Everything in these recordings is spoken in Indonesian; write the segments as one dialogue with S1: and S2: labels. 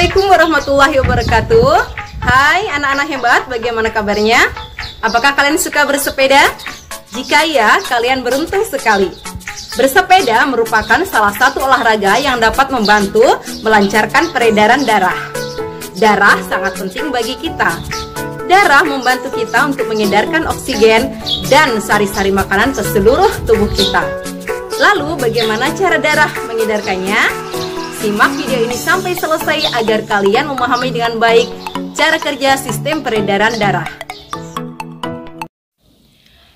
S1: Assalamualaikum warahmatullahi wabarakatuh. Hai anak-anak hebat, bagaimana kabarnya? Apakah kalian suka bersepeda? Jika ya, kalian beruntung sekali. Bersepeda merupakan salah satu olahraga yang dapat membantu melancarkan peredaran darah. Darah sangat penting bagi kita. Darah membantu kita untuk mengedarkan oksigen dan sari-sari makanan ke seluruh tubuh kita. Lalu bagaimana cara darah mengedarkannya? Simak video ini sampai selesai agar kalian memahami dengan baik cara kerja sistem peredaran darah.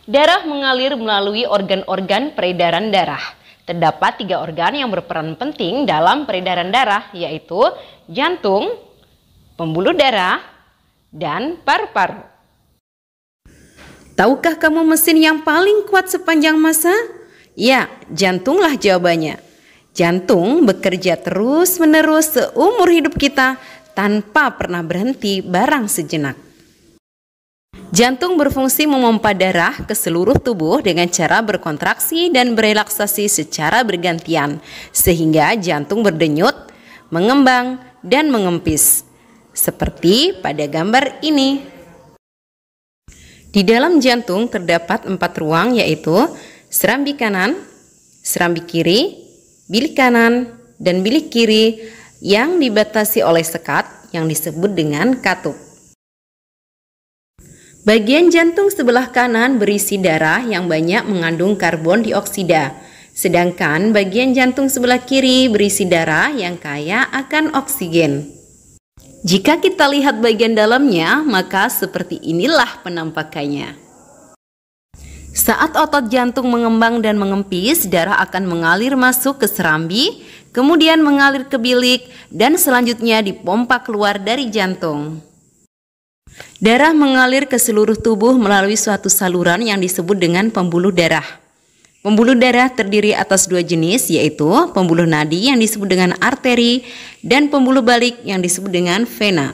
S1: Darah mengalir melalui organ-organ peredaran darah. Terdapat 3 organ yang berperan penting dalam peredaran darah, yaitu jantung, pembuluh darah, dan paru-paru. Tahukah kamu mesin yang paling kuat sepanjang masa? Ya, jantunglah jawabannya. Jantung bekerja terus-menerus seumur hidup kita tanpa pernah berhenti barang sejenak. Jantung berfungsi memompa darah ke seluruh tubuh dengan cara berkontraksi dan berelaksasi secara bergantian, sehingga jantung berdenyut, mengembang, dan mengempis. Seperti pada gambar ini. Di dalam jantung terdapat 4 ruang, yaitu serambi kanan, serambi kiri, bilik kanan, dan bilik kiri yang dibatasi oleh sekat yang disebut dengan katup. Bagian jantung sebelah kanan berisi darah yang banyak mengandung karbon dioksida, sedangkan bagian jantung sebelah kiri berisi darah yang kaya akan oksigen. Jika kita lihat bagian dalamnya, maka seperti inilah penampakannya. Saat otot jantung mengembang dan mengempis, darah akan mengalir masuk ke serambi, kemudian mengalir ke bilik, dan selanjutnya dipompa keluar dari jantung. Darah mengalir ke seluruh tubuh melalui suatu saluran yang disebut dengan pembuluh darah. Pembuluh darah terdiri atas 2 jenis, yaitu pembuluh nadi yang disebut dengan arteri dan pembuluh balik yang disebut dengan vena.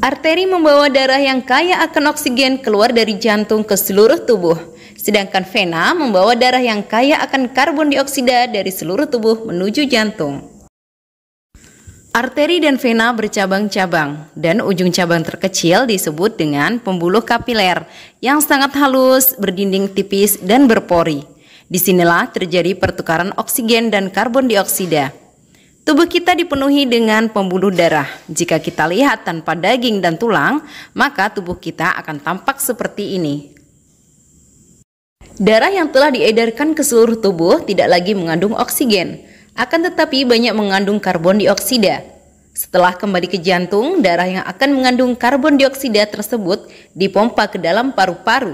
S1: Arteri membawa darah yang kaya akan oksigen keluar dari jantung ke seluruh tubuh, sedangkan vena membawa darah yang kaya akan karbon dioksida dari seluruh tubuh menuju jantung. Arteri dan vena bercabang-cabang, dan ujung cabang terkecil disebut dengan pembuluh kapiler yang sangat halus, berdinding tipis, dan berpori. Disinilah terjadi pertukaran oksigen dan karbon dioksida. Tubuh kita dipenuhi dengan pembuluh darah. Jika kita lihat tanpa daging dan tulang, maka tubuh kita akan tampak seperti ini. Darah yang telah diedarkan ke seluruh tubuh tidak lagi mengandung oksigen, akan tetapi banyak mengandung karbon dioksida. Setelah kembali ke jantung, darah yang akan mengandung karbon dioksida tersebut dipompa ke dalam paru-paru.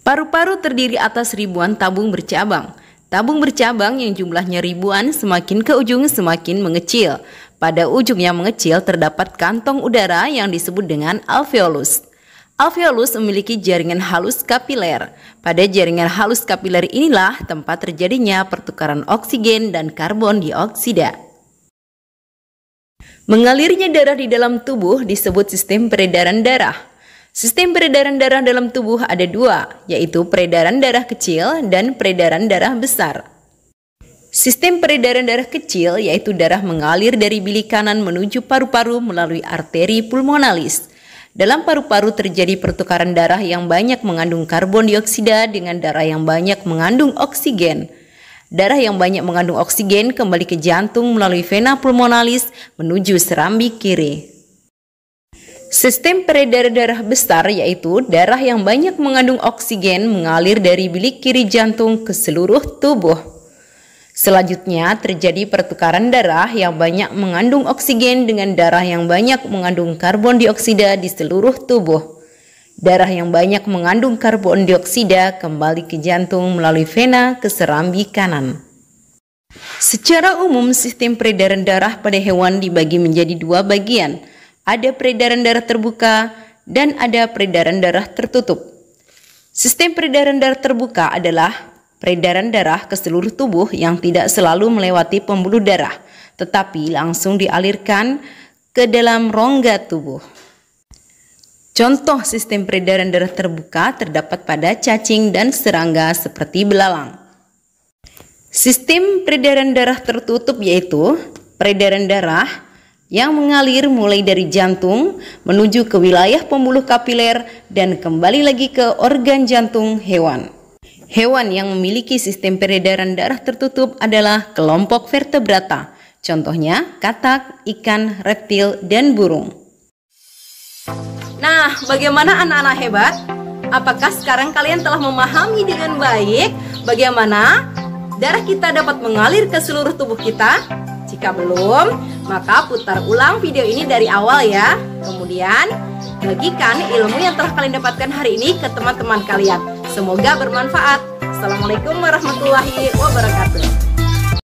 S1: Paru-paru terdiri atas ribuan tabung bercabang. Tabung bercabang yang jumlahnya ribuan semakin ke ujung semakin mengecil. Pada ujung yang mengecil terdapat kantong udara yang disebut dengan alveolus. Alveolus memiliki jaringan halus kapiler. Pada jaringan halus kapiler inilah tempat terjadinya pertukaran oksigen dan karbon dioksida. Mengalirnya darah di dalam tubuh disebut sistem peredaran darah. Sistem peredaran darah dalam tubuh ada 2, yaitu peredaran darah kecil dan peredaran darah besar. Sistem peredaran darah kecil yaitu darah mengalir dari bilik kanan menuju paru-paru melalui arteri pulmonalis. Dalam paru-paru terjadi pertukaran darah yang banyak mengandung karbon dioksida dengan darah yang banyak mengandung oksigen. Darah yang banyak mengandung oksigen kembali ke jantung melalui vena pulmonalis menuju serambi kiri. Sistem peredaran darah besar yaitu darah yang banyak mengandung oksigen mengalir dari bilik kiri jantung ke seluruh tubuh. Selanjutnya terjadi pertukaran darah yang banyak mengandung oksigen dengan darah yang banyak mengandung karbon dioksida di seluruh tubuh. Darah yang banyak mengandung karbon dioksida kembali ke jantung melalui vena ke serambi kanan. Secara umum sistem peredaran darah pada hewan dibagi menjadi 2 bagian. Ada peredaran darah terbuka dan ada peredaran darah tertutup. Sistem peredaran darah terbuka adalah peredaran darah ke seluruh tubuh yang tidak selalu melewati pembuluh darah, tetapi langsung dialirkan ke dalam rongga tubuh. Contoh sistem peredaran darah terbuka terdapat pada cacing dan serangga seperti belalang. Sistem peredaran darah tertutup yaitu peredaran darah yang mengalir mulai dari jantung menuju ke wilayah pembuluh kapiler dan kembali lagi ke organ jantung hewan. Hewan yang memiliki sistem peredaran darah tertutup adalah kelompok vertebrata. Contohnya katak, ikan, reptil, dan burung. Nah, bagaimana anak-anak hebat? Apakah sekarang kalian telah memahami dengan baik bagaimana darah kita dapat mengalir ke seluruh tubuh kita? Jika belum, maka putar ulang video ini dari awal ya. Kemudian, bagikan ilmu yang telah kalian dapatkan hari ini ke teman-teman kalian. Semoga bermanfaat. Assalamualaikum warahmatullahi wabarakatuh.